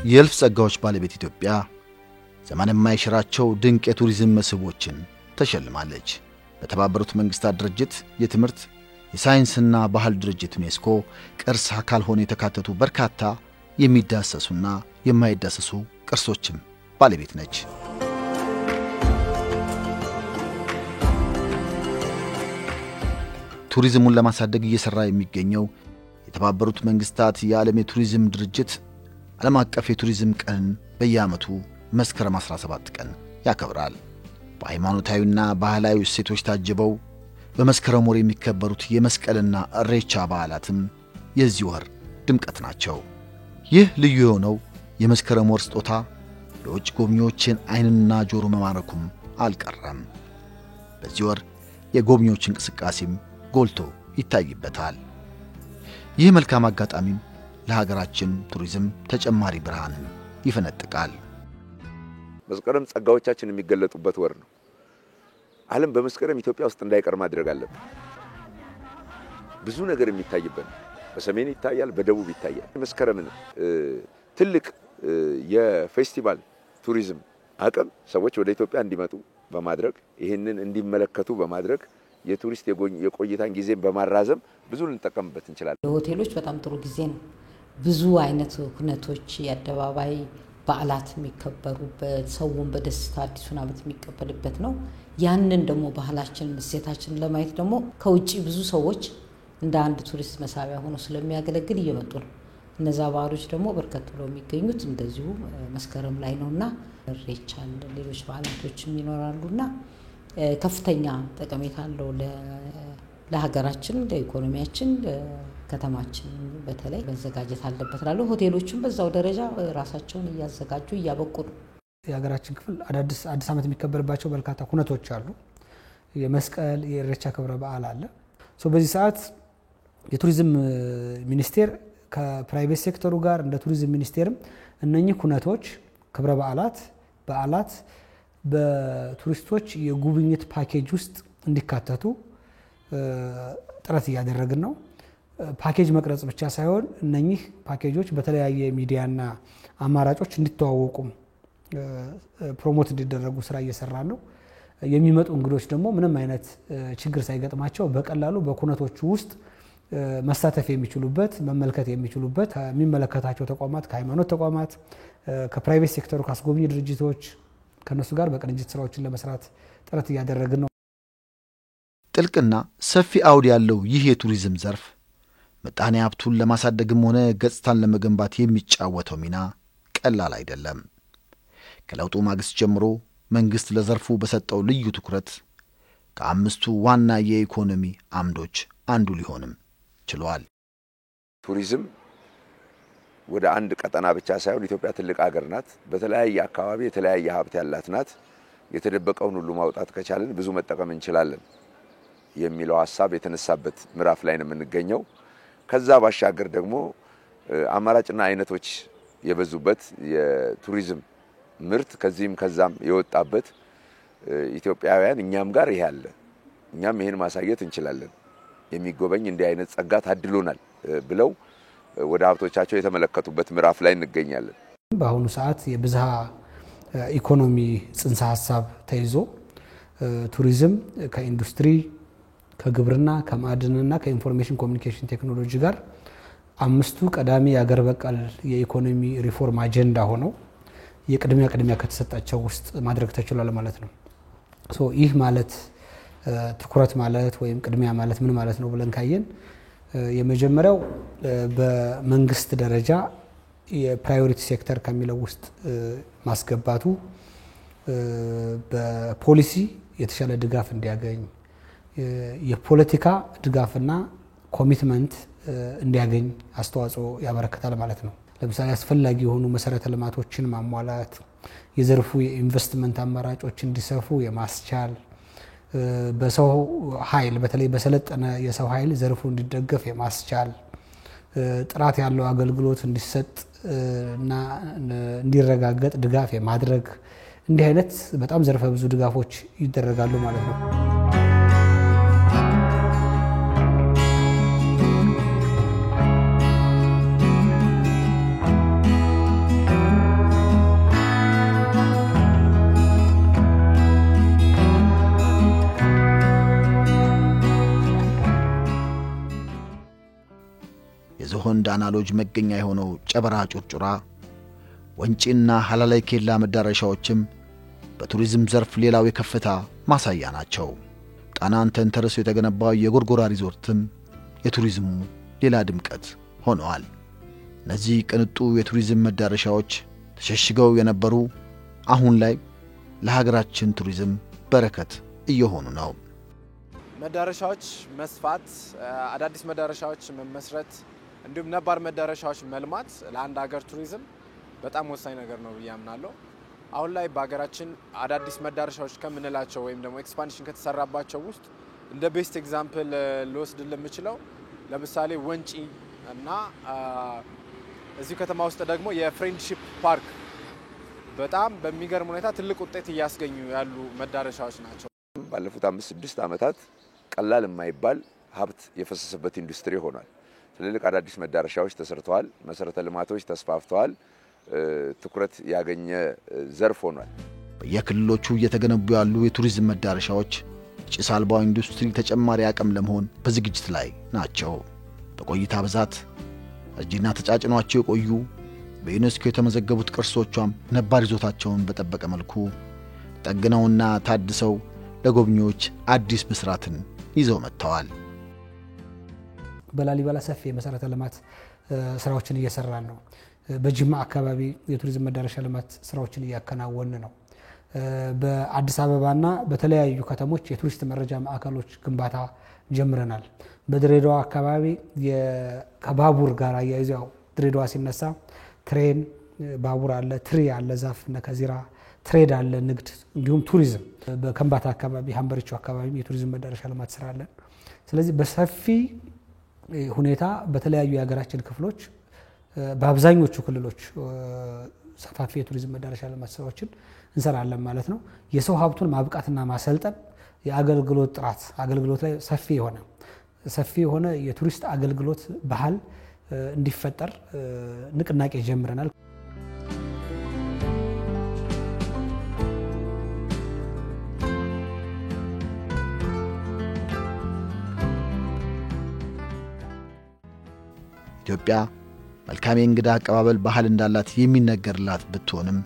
የእልፍ ጸጋዎች ባለቤት ኢትዮጵያ ዘመን የማይሽራቸው ድንቅ የቱሪዝም መስህቦችን ተሸልማለች። በተባበሩት መንግስታት ድርጅት የትምህርት የሳይንስና ባህል ድርጅት ዩኔስኮ ቅርስ አካል ሆነው የተካተቱ በርካታ የሚዳሰሱና የማይዳሰሱ ቅርሶችም ባለቤት ነች። ቱሪዝሙን ለማሳደግ እየሰራ የሚገኘው የተባበሩት መንግስታት የዓለም የቱሪዝም ድርጅት ዓለም አቀፍ የቱሪዝም ቀን በየዓመቱ መስከረም 17 ቀን ያከብራል። በሃይማኖታዊና ባህላዊ እሴቶች ታጅበው በመስከረም ወር የሚከበሩት የመስቀልና ኢሬቻ በዓላትም የዚህ ወር ድምቀት ናቸው። ይህ ልዩ የሆነው የመስከረም ወር ስጦታ ለውጭ ጎብኚዎችን ዓይንና ጆሮ መማረኩም አልቀረም። በዚህ ወር የጎብኚዎች እንቅስቃሴም ጎልቶ ይታይበታል። ይህ መልካም አጋጣሚም ለሀገራችን ቱሪዝም ተጨማሪ ብርሃንን ይፈነጥቃል። መስከረም ጸጋዎቻችን የሚገለጡበት ወር ነው። ዓለም በመስከረም ኢትዮጵያ ውስጥ እንዳይቀር ማድረግ አለበት። ብዙ ነገር የሚታይበት በሰሜን ይታያል፣ በደቡብ ይታያል። መስከረምን ትልቅ የፌስቲቫል ቱሪዝም አቅም ሰዎች ወደ ኢትዮጵያ እንዲመጡ በማድረግ ይሄንን እንዲመለከቱ በማድረግ የቱሪስት የቆይታን ጊዜን በማራዘም ብዙ ልንጠቀምበት እንችላለን። ለሆቴሎች በጣም ጥሩ ጊዜ ነው። ብዙ አይነት ሁነቶች የአደባባይ በዓላት የሚከበሩበት ሰውን በደስታ አዲሱን ዓመት የሚቀበልበት ነው። ያንን ደግሞ ባህላችንን እሴታችንን ለማየት ደግሞ ከውጪ ብዙ ሰዎች እንደ አንድ ቱሪስት መሳቢያ ሆኖ ስለሚያገለግል እየመጡ ነው። እነዛ ባህሎች ደግሞ በርከት ብለው የሚገኙት እንደዚሁ መስከረም ላይ ነውና ኢሬቻ ሌሎች በዓላቶችም ይኖራሉና ከፍተኛ ጠቀሜታ አለው ለሀገራችን፣ ለኢኮኖሚያችን፣ ለከተማችን በተለይ መዘጋጀት አለበት ላለው ሆቴሎችም በዛው ደረጃ ራሳቸውን እያዘጋጁ እያበቁ ነው። የሀገራችን ክፍል አዲስ ዓመት የሚከበርባቸው በርካታ ሁነቶች አሉ። የመስቀል የኢሬቻ ክብረ በዓል አለ። በዚህ ሰዓት የቱሪዝም ሚኒስቴር ከፕራይቬት ሴክተሩ ጋር እንደ ቱሪዝም ሚኒስቴርም እነኚህ ሁነቶች ክብረ በዓላት በቱሪስቶች የጉብኝት ፓኬጅ ውስጥ እንዲካተቱ ጥረት እያደረግን ነው። ፓኬጅ መቅረጽ ብቻ ሳይሆን እነኚህ ፓኬጆች በተለያየ ሚዲያና አማራጮች እንዲተዋወቁ ፕሮሞት እንዲደረጉ ስራ እየሰራን ነው። የሚመጡ እንግዶች ደግሞ ምንም አይነት ችግር ሳይገጥማቸው በቀላሉ በኩነቶቹ ውስጥ መሳተፍ የሚችሉበት መመልከት የሚችሉበት ከሚመለከታቸው ተቋማት ከሃይማኖት ተቋማት ከፕራይቬት ሴክተሩ ካስጎብኚ ድርጅቶች ከነሱ ጋር በቅንጅት ስራዎችን ለመስራት ጥረት እያደረግን ነው። ጥልቅና ሰፊ አውድ ያለው ይህ የቱሪዝም ዘርፍ ምጣኔ ሀብቱን ለማሳደግም ሆነ ገጽታን ለመገንባት የሚጫወተው ሚና ቀላል አይደለም። ከለውጡ ማግስት ጀምሮ መንግስት ለዘርፉ በሰጠው ልዩ ትኩረት ከአምስቱ ዋና የኢኮኖሚ አምዶች አንዱ ሊሆንም ችሏል። ቱሪዝም ወደ አንድ ቀጠና ብቻ ሳይሆን ኢትዮጵያ ትልቅ ሀገር ናት። በተለያየ አካባቢ የተለያየ ሀብት ያላት ናት። የተደበቀውን ሁሉ ማውጣት ከቻለን ብዙ መጠቀም እንችላለን የሚለው ሐሳብ የተነሳበት ምዕራፍ ላይ ነው የምንገኘው። ከዛ ባሻገር ደግሞ አማራጭና አይነቶች የበዙበት የቱሪዝም ምርት ከዚህም ከዛም የወጣበት ኢትዮጵያውያን እኛም ጋር ይሄ አለ፣ እኛም ይሄን ማሳየት እንችላለን፣ የሚጎበኝ እንዲህ አይነት ጸጋ ታድሎናል ብለው ወደ ሀብቶቻቸው የተመለከቱበት ምዕራፍ ላይ እንገኛለን። በአሁኑ ሰዓት የብዝሃ ኢኮኖሚ ጽንሰ ሐሳብ ተይዞ ቱሪዝም ከኢንዱስትሪ ከግብርና ከማዕድንና ከኢንፎርሜሽን ኮሚኒኬሽን ቴክኖሎጂ ጋር አምስቱ ቀዳሚ የአገር በቀል የኢኮኖሚ ሪፎርም አጀንዳ ሆነው የቅድሚያ ከተሰጣቸው ውስጥ ማድረግ ተችሏል ማለት ነው። ይህ ማለት ትኩረት ማለት ወይም ቅድሚያ ማለት ምን ማለት ነው ብለን ካየን የመጀመሪያው በመንግስት ደረጃ የፕራዮሪቲ ሴክተር ከሚለው ውስጥ ማስገባቱ በፖሊሲ የተሻለ ድጋፍ እንዲያገኝ የፖለቲካ ድጋፍና ኮሚትመንት እንዲያገኝ አስተዋጽኦ ያበረክታል ማለት ነው። ለምሳሌ አስፈላጊ የሆኑ መሰረተ ልማቶችን ማሟላት፣ የዘርፉ የኢንቨስትመንት አማራጮች እንዲሰፉ የማስቻል በሰው ኃይል በተለይ በሰለጠነ የሰው ኃይል ዘርፉ እንዲደገፍ የማስቻል ጥራት ያለው አገልግሎት እንዲሰጥ እና እንዲረጋገጥ ድጋፍ የማድረግ እንዲህ አይነት በጣም ዘርፈ ብዙ ድጋፎች ይደረጋሉ ማለት ነው። ጣና ሎጅ መገኛ የሆነው ጨበራ ጩርጩራ፣ ወንጪና ሐላላይ ኬላ መዳረሻዎችም በቱሪዝም ዘርፍ ሌላው የከፍታ ማሳያ ናቸው። ጣናን ተንተርሶ የተገነባው የጎርጎራ ሪዞርትም የቱሪዝሙ ሌላ ድምቀት ሆነዋል። እነዚህ ቅንጡ የቱሪዝም መዳረሻዎች ተሸሽገው የነበሩ አሁን ላይ ለሀገራችን ቱሪዝም በረከት እየሆኑ ነው። መዳረሻዎች መስፋት፣ አዳዲስ መዳረሻዎች መመስረት እንዲሁም ነባር መዳረሻዎች መልማት ለአንድ ሀገር ቱሪዝም በጣም ወሳኝ ነገር ነው ብዬ አምናለሁ። አሁን ላይ በሀገራችን አዳዲስ መዳረሻዎች ከምንላቸው ወይም ደግሞ ኤክስፓንሽን ከተሰራባቸው ውስጥ እንደ ቤስት ኤግዛምፕል ልወስድ ለምችለው ለምሳሌ ወንጪ እና እዚህ ከተማ ውስጥ ደግሞ የፍሬንድሺፕ ፓርክ በጣም በሚገርም ሁኔታ ትልቅ ውጤት እያስገኙ ያሉ መዳረሻዎች ናቸው። ባለፉት 5-6 ዓመታት ቀላል የማይባል ሀብት የፈሰሰበት ኢንዱስትሪ ሆኗል። ትልልቅ አዳዲስ መዳረሻዎች ተሰርተዋል። መሰረተ ልማቶች ተስፋፍተዋል። ትኩረት ያገኘ ዘርፍ ሆኗል። በየክልሎቹ እየተገነቡ ያሉ የቱሪዝም መዳረሻዎች ጭስ አልባው ኢንዱስትሪ ተጨማሪ አቅም ለመሆን በዝግጅት ላይ ናቸው። በቆይታ ብዛት እጅና ተጫጭኗቸው የቆዩ በዩኔስኮ የተመዘገቡት ቅርሶቿም ነባር ይዞታቸውን በጠበቀ መልኩ ጠግነውና ታድሰው ለጎብኚዎች አዲስ ብስራትን ይዘው መጥተዋል። በላሊበላ ሰፊ የመሰረተ ልማት ስራዎችን እየሰራን ነው። በጅማ አካባቢ የቱሪዝም መዳረሻ ልማት ስራዎችን እያከናወን ነው። በአዲስ አበባና በተለያዩ ከተሞች የቱሪስት መረጃ ማዕከሎች ግንባታ ጀምረናል። በድሬዳዋ አካባቢ ከባቡር ጋር አያይዘው ድሬዳዋ ሲነሳ ትሬን ባቡር አለ፣ ትሪ አለ፣ ዛፍ እና ከዚራ ትሬድ አለ፣ ንግድ እንዲሁም ቱሪዝም። በከምባታ አካባቢ ሀምበሪቾ አካባቢ የቱሪዝም መዳረሻ ልማት ስራ አለ። ስለዚህ በሰፊ ሁኔታ በተለያዩ የሀገራችን ክፍሎች በአብዛኞቹ ክልሎች ሰፋፊ የቱሪዝም መዳረሻ ልማት ስራዎችን እንሰራለን ማለት ነው። የሰው ሀብቱን ማብቃትና ማሰልጠን፣ የአገልግሎት ጥራት፣ አገልግሎት ላይ ሰፊ የሆነ የቱሪስት አገልግሎት ባህል እንዲፈጠር ንቅናቄ ጀምረናል። ኢትዮጵያ መልካም የእንግዳ አቀባበል ባህል እንዳላት የሚነገርላት ብትሆንም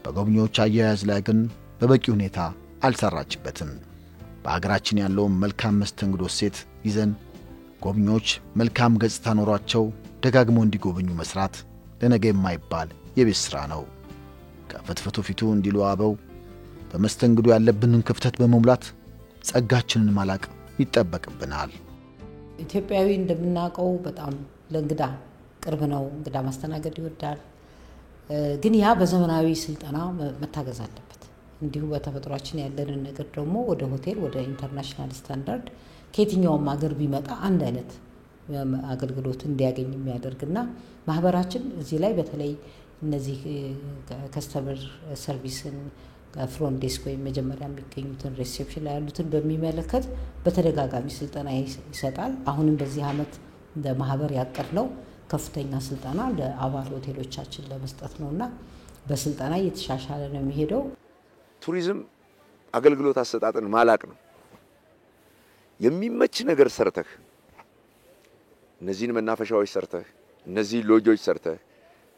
በጎብኚዎች አያያዝ ላይ ግን በበቂ ሁኔታ አልሰራችበትም። በሀገራችን ያለውን መልካም መስተንግዶ ሴት ይዘን ጎብኚዎች መልካም ገጽታ ኖሯቸው ደጋግሞ እንዲጎበኙ መስራት ለነገ የማይባል የቤት ስራ ነው። ከፍትፍቱ ፊቱ እንዲሉ አበው በመስተንግዶ ያለብንን ክፍተት በመሙላት ጸጋችንን ማላቅ ይጠበቅብናል። ኢትዮጵያዊ እንደምናውቀው በጣም ለእንግዳ ቅርብ ነው። እንግዳ ማስተናገድ ይወዳል። ግን ያ በዘመናዊ ስልጠና መታገዝ አለበት። እንዲሁ በተፈጥሯችን ያለንን ነገር ደግሞ ወደ ሆቴል ወደ ኢንተርናሽናል ስታንዳርድ ከየትኛውም ሀገር ቢመጣ አንድ አይነት አገልግሎት እንዲያገኝ የሚያደርግና ማህበራችን እዚህ ላይ በተለይ እነዚህ ከስተመር ሰርቪስን ፍሮንት ዴስክ ወይም መጀመሪያ የሚገኙትን ሪሴፕሽን ላይ ያሉትን በሚመለከት በተደጋጋሚ ስልጠና ይሰጣል። አሁንም በዚህ ዓመት እንደ ማህበር ያቀድነው ከፍተኛ ስልጠና ለአባል ሆቴሎቻችን ለመስጠት ነውና በስልጠና እየተሻሻለ ነው የሚሄደው። ቱሪዝም አገልግሎት አሰጣጥን ማላቅ ነው። የሚመች ነገር ሰርተህ እነዚህን መናፈሻዎች ሰርተህ እነዚህ ሎጆች ሰርተህ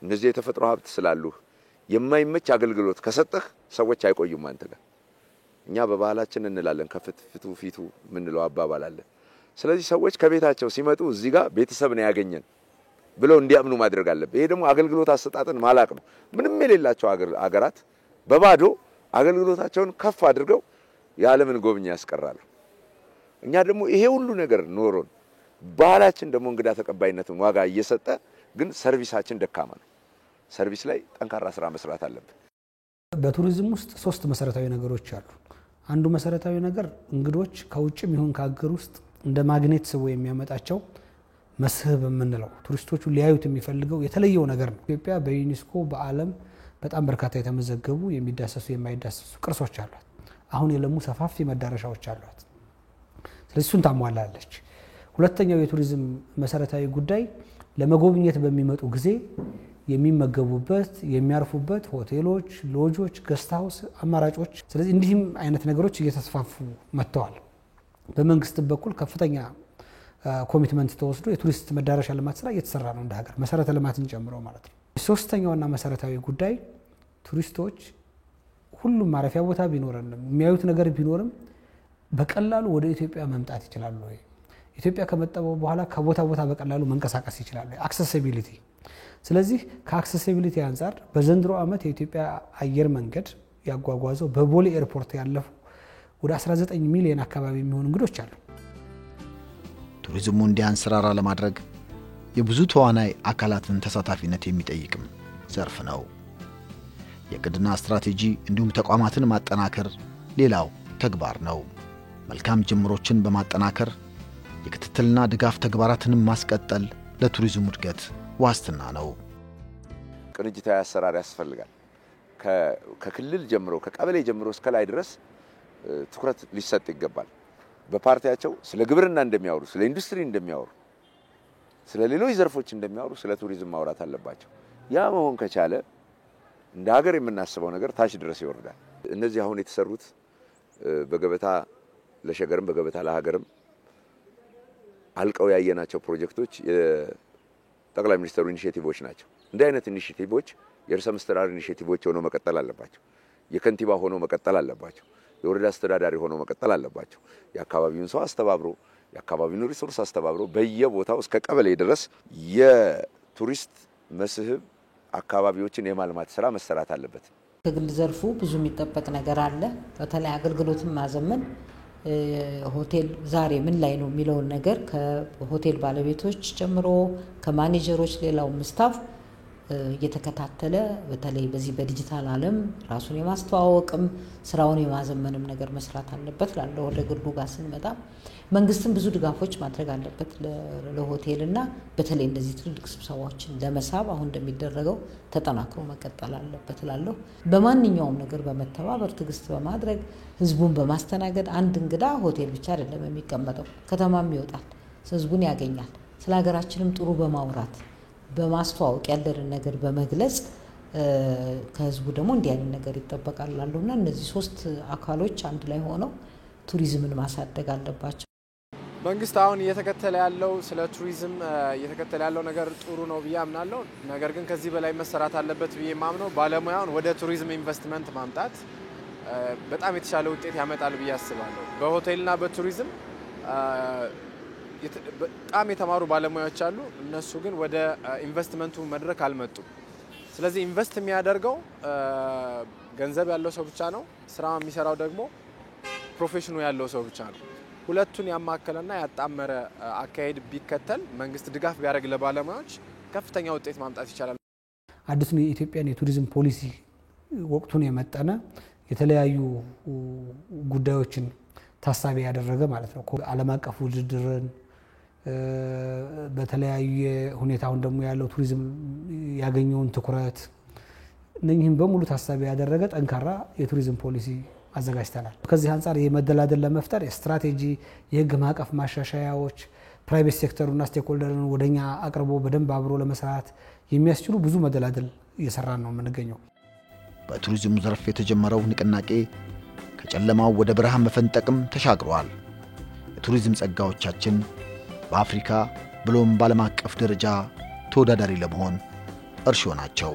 እነዚህ የተፈጥሮ ሀብት ስላሉ የማይመች አገልግሎት ከሰጠህ ሰዎች አይቆዩም አንተ ጋር። እኛ በባህላችን እንላለን ከፍትፍቱ ፊቱ ምንለው አባባል አለ። ስለዚህ ሰዎች ከቤታቸው ሲመጡ እዚህ ጋር ቤተሰብ ነው ያገኘን ብለው እንዲያምኑ ማድረግ አለበት። ይሄ ደግሞ አገልግሎት አሰጣጥን ማላቅ ነው። ምንም የሌላቸው አገራት በባዶ አገልግሎታቸውን ከፍ አድርገው የዓለምን ጎብኚ ያስቀራሉ። እኛ ደግሞ ይሄ ሁሉ ነገር ኖሮን ባህላችን ደግሞ እንግዳ ተቀባይነትን ዋጋ እየሰጠ ግን ሰርቪሳችን ደካማ ነው። ሰርቪስ ላይ ጠንካራ ስራ መስራት አለብን። በቱሪዝም ውስጥ 3 መሰረታዊ ነገሮች አሉ። አንዱ መሰረታዊ ነገር እንግዶች ከውጭም ይሁን ከሀገር ውስጥ እንደ ማግኔት ስቦ የሚያመጣቸው መስህብ የምንለው ቱሪስቶቹ ሊያዩት የሚፈልገው የተለየው ነገር ነው። ኢትዮጵያ በዩኔስኮ በዓለም በጣም በርካታ የተመዘገቡ የሚዳሰሱ የማይዳሰሱ ቅርሶች አሏት። አሁን የለሙ ሰፋፊ መዳረሻዎች አሏት። ስለዚህ እሱን ታሟላለች። ሁለተኛው የቱሪዝም መሰረታዊ ጉዳይ ለመጎብኘት በሚመጡ ጊዜ የሚመገቡበት የሚያርፉበት ሆቴሎች፣ ሎጆች፣ ገስት ሃውስ አማራጮች። ስለዚህ እንዲህም አይነት ነገሮች እየተስፋፉ መጥተዋል። በመንግስት በኩል ከፍተኛ ኮሚትመንት ተወስዶ የቱሪስት መዳረሻ ልማት ስራ እየተሰራ ነው እንደ ሀገር መሰረተ ልማትን ጨምሮ ማለት ነው። ሶስተኛውና መሰረታዊ ጉዳይ ቱሪስቶች ሁሉም ማረፊያ ቦታ ቢኖርንም የሚያዩት ነገር ቢኖርም በቀላሉ ወደ ኢትዮጵያ መምጣት ይችላሉ ወይ? ኢትዮጵያ ከመጣው በኋላ ከቦታ ቦታ በቀላሉ መንቀሳቀስ ይችላሉ? አክሰሲቢሊቲ። ስለዚህ ከአክሰሲቢሊቲ አንፃር በዘንድሮ ዓመት የኢትዮጵያ አየር መንገድ ያጓጓዘው በቦሌ ኤርፖርት ያለፉ ወደ 19 ሚሊዮን አካባቢ የሚሆኑ እንግዶች አሉ። ቱሪዝሙ እንዲያንሰራራ ለማድረግ የብዙ ተዋናይ አካላትን ተሳታፊነት የሚጠይቅም ዘርፍ ነው። የቅድና ስትራቴጂ እንዲሁም ተቋማትን ማጠናከር ሌላው ተግባር ነው። መልካም ጅምሮችን በማጠናከር የክትትልና ድጋፍ ተግባራትን ማስቀጠል ለቱሪዝሙ እድገት ዋስትና ነው። ቅንጅታዊ አሰራር ያስፈልጋል። ከክልል ጀምሮ ከቀበሌ ጀምሮ እስከ ላይ ድረስ ትኩረት ሊሰጥ ይገባል። በፓርቲያቸው ስለ ግብርና እንደሚያወሩ፣ ስለ ኢንዱስትሪ እንደሚያወሩ፣ ስለ ሌሎች ዘርፎች እንደሚያወሩ ስለ ቱሪዝም ማውራት አለባቸው። ያ መሆን ከቻለ እንደ ሀገር የምናስበው ነገር ታች ድረስ ይወርዳል። እነዚህ አሁን የተሰሩት በገበታ ለሸገርም በገበታ ለሀገርም አልቀው ያየናቸው ፕሮጀክቶች የጠቅላይ ሚኒስትሩ ኢኒሼቲቮች ናቸው። እንዲህ አይነት ኢኒሼቲቮች የርዕሰ መስተዳድር ኢኒሼቲቮች ሆነው መቀጠል አለባቸው። የከንቲባ ሆነው መቀጠል አለባቸው። የወረዳ አስተዳዳሪ ሆነው መቀጠል አለባቸው። የአካባቢውን ሰው አስተባብሮ የአካባቢውን ሪሶርስ አስተባብሮ በየቦታው እስከ ቀበሌ ድረስ የቱሪስት መስህብ አካባቢዎችን የማልማት ስራ መሰራት አለበት። ከግል ዘርፉ ብዙ የሚጠበቅ ነገር አለ። በተለይ አገልግሎትን ማዘመን ሆቴል ዛሬ ምን ላይ ነው የሚለውን ነገር ከሆቴል ባለቤቶች ጀምሮ ከማኔጀሮች ሌላው ስታፍ እየተከታተለ በተለይ በዚህ በዲጂታል ዓለም ራሱን የማስተዋወቅም ስራውን የማዘመንም ነገር መስራት አለበት። ላለው ወደ ግሉ ጋር ስንመጣ መንግስትም ብዙ ድጋፎች ማድረግ አለበት ለሆቴልና በተለይ እንደዚህ ትልልቅ ስብሰባዎችን ለመሳብ አሁን እንደሚደረገው ተጠናክሮ መቀጠል አለበት። ላለው በማንኛውም ነገር በመተባበር ትግስት በማድረግ ህዝቡን በማስተናገድ አንድ እንግዳ ሆቴል ብቻ አይደለም የሚቀመጠው፣ ከተማም ይወጣል፣ ህዝቡን ያገኛል። ስለ ሀገራችንም ጥሩ በማውራት በማስተዋወቅ ያለንን ነገር በመግለጽ ከህዝቡ ደግሞ እንዲህ አይነት ነገር ይጠበቃል ላለውና እነዚህ ሶስት አካሎች አንድ ላይ ሆነው ቱሪዝምን ማሳደግ አለባቸው። መንግስት አሁን እየተከተለ ያለው ስለ ቱሪዝም እየተከተለ ያለው ነገር ጥሩ ነው ብዬ አምናለሁ። ነገር ግን ከዚህ በላይ መሰራት አለበት ብዬ ማምነው ባለሙያውን ወደ ቱሪዝም ኢንቨስትመንት ማምጣት በጣም የተሻለ ውጤት ያመጣል ብዬ አስባለሁ። በሆቴልና በቱሪዝም በጣም የተማሩ ባለሙያዎች አሉ። እነሱ ግን ወደ ኢንቨስትመንቱ መድረክ አልመጡም። ስለዚህ ኢንቨስት የሚያደርገው ገንዘብ ያለው ሰው ብቻ ነው። ስራ የሚሰራው ደግሞ ፕሮፌሽኑ ያለው ሰው ብቻ ነው። ሁለቱን ያማከለና ያጣመረ አካሄድ ቢከተል መንግስት ድጋፍ ቢያደርግ ለባለሙያዎች ከፍተኛ ውጤት ማምጣት ይቻላል። አዲሱን የኢትዮጵያን የቱሪዝም ፖሊሲ ወቅቱን የመጠነ የተለያዩ ጉዳዮችን ታሳቢ ያደረገ ማለት ነው። ዓለም አቀፍ ውድድርን በተለያየ ሁኔታውን ደግሞ ያለው ቱሪዝም ያገኘውን ትኩረት እነኚህን በሙሉ ታሳቢ ያደረገ ጠንካራ የቱሪዝም ፖሊሲ አዘጋጅተናል። ከዚህ አንፃር የመደላደል ለመፍጠር ስትራቴጂ፣ የህግ ማዕቀፍ ማሻሻያዎች፣ ፕራይቬት ሴክተሩና ስቴክሆልደርን ወደኛ አቅርቦ በደንብ አብሮ ለመስራት የሚያስችሉ ብዙ መደላደል እየሰራን ነው የምንገኘው። በቱሪዝሙ ዘርፍ የተጀመረው ንቅናቄ ከጨለማው ወደ ብርሃን መፈንጠቅም ተሻግሯል። የቱሪዝም ጸጋዎቻችን በአፍሪካ ብሎም በዓለም አቀፍ ደረጃ ተወዳዳሪ ለመሆን እርሾ ናቸው።